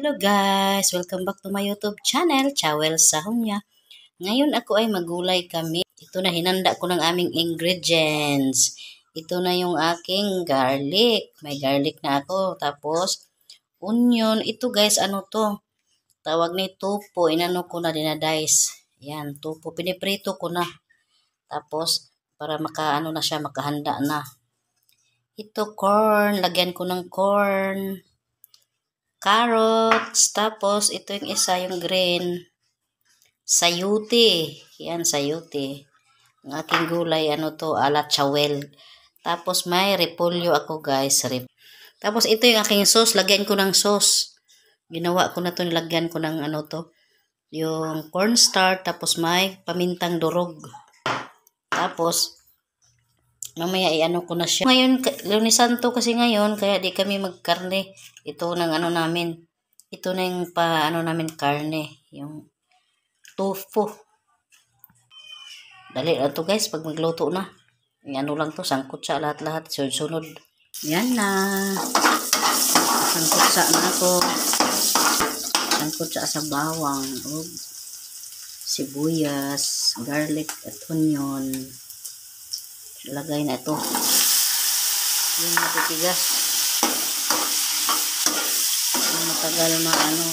Hello guys! Welcome back to my YouTube channel, Chawel Sahunya. Ngayon ako ay magulay kami. Ito na, hinanda ko ng aming ingredients. Ito na yung aking garlic. May garlic na ako. Tapos, onion. Ito guys, ano to? Tawag ni topo. Inano ko na, dinadice. Yan, topo. Piniprito ko na. Tapos, para makaano na siya, makahanda na. Ito corn. Lagyan ko ng corn. Carrots, tapos ito yung isa, yung green, sayuti. Yan, sayuti. Ang aking gulay, ano to, ala chawel. Tapos may repolyo ako guys. Tapos ito yung aking sauce, lagyan ko ng sauce. Ginawa ko na to, lagyan ko ng ano to, yung cornstarch, tapos may pamintang durog. Tapos, mamaya i-ano ko na siya. Ngayon, Lunes Santo kasi ngayon, kaya di kami magkarne. Ito ng ano namin. Ito na yung ano namin karne. Yung tofu. Dali na to guys, pag magluto na. Yung ano lang to, sangkot siya lahat-lahat. Sunod. Yan na. Sangkot siya na ako. Sangkot siya sa bawang. Sibuyas, garlic at onion. Lagay na ito. Yung matitigas. Yung matagal maano.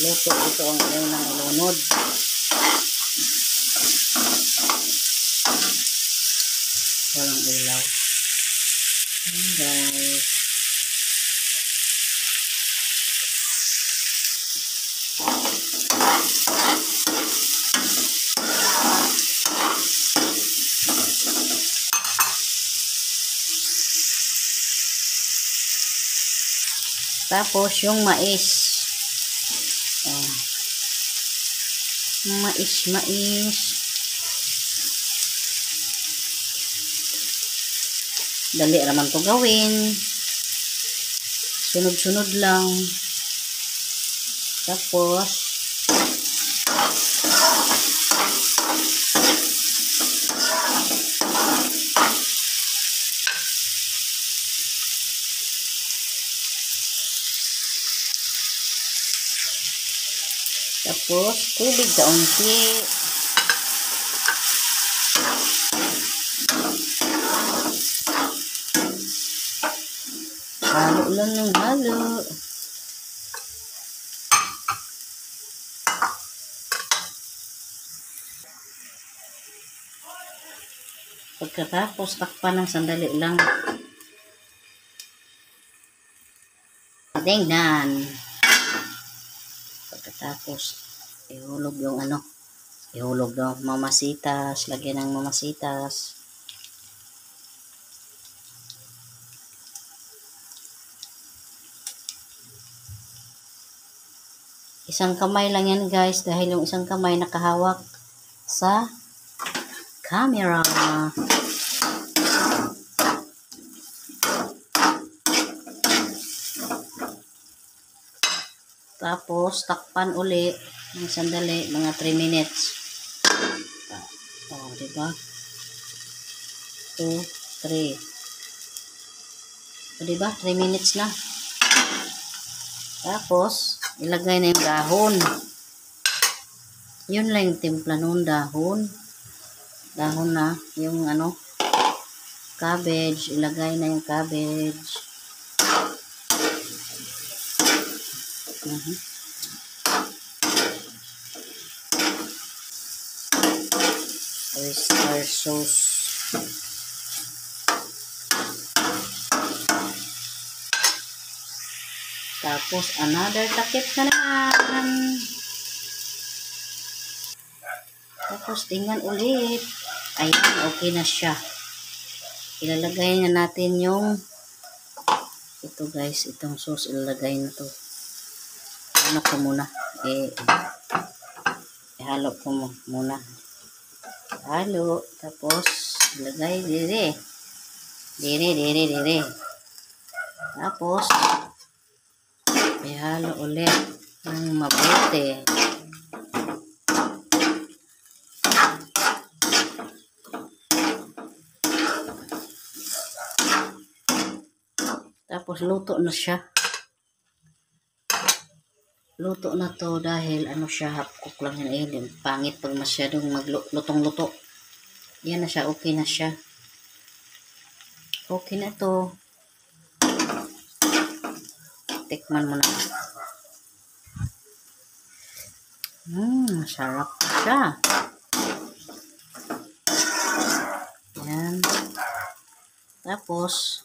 Luto ito ang unang ilunod. Walang ilaw. Ayan guys. Tapos yung mais. Mais. Dali naman to gawin. Sunod-sunod lang. Tapos tubig kaunti. Halo lang ng halo. Pagkatapos takpan ng sandali lang. Tingnan. Pagkatapos ihulog yung ano, ihulog ng mamasitas, lagyan ng mamasitas. Isang kamay lang yan guys, dahil yung isang kamay nakahawak sa camera. Tapos takpan uli ng sandali, mga 3 minutes. Diba? 2, 3. Diba? 3 minutes na. Tapos, ilagay na yung dahon. Yun lang yung timpla nun, dahon. Dahon na. Yung ano, cabbage. Ilagay na yung cabbage. Oyster sauce. Tapos, another takip na naman. Tapos, tingnan ulit. Ayan, okay na siya. Ilalagay na natin yung ito guys, itong sauce. Ilalagay na to. Ano ko muna. Ihalo ko muna. Halo. Tapos, ilagay dire. Dire. Tapos, ihalo ulit ng mabuti. Tapos luto na siya. luto na to dahil ano siya, half cook lang yan. Pangit pag masyadong maglutong-luto. Yan na siya, okay na siya. Okay na to. Tikman mo na. Sarap siya. Yan. Tapos,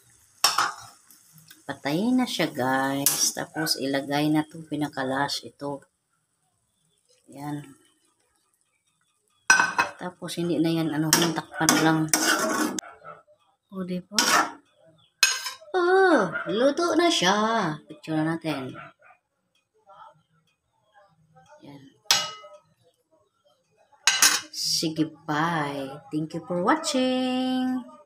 patayin na siya guys. Tapos, ilagay na to pinakalas ito. Yan. Tapos, hindi na yan, takpan lang. O, diba? Oh, luto na siya. Picture natin. Yan. Sige, bye. Thank you for watching.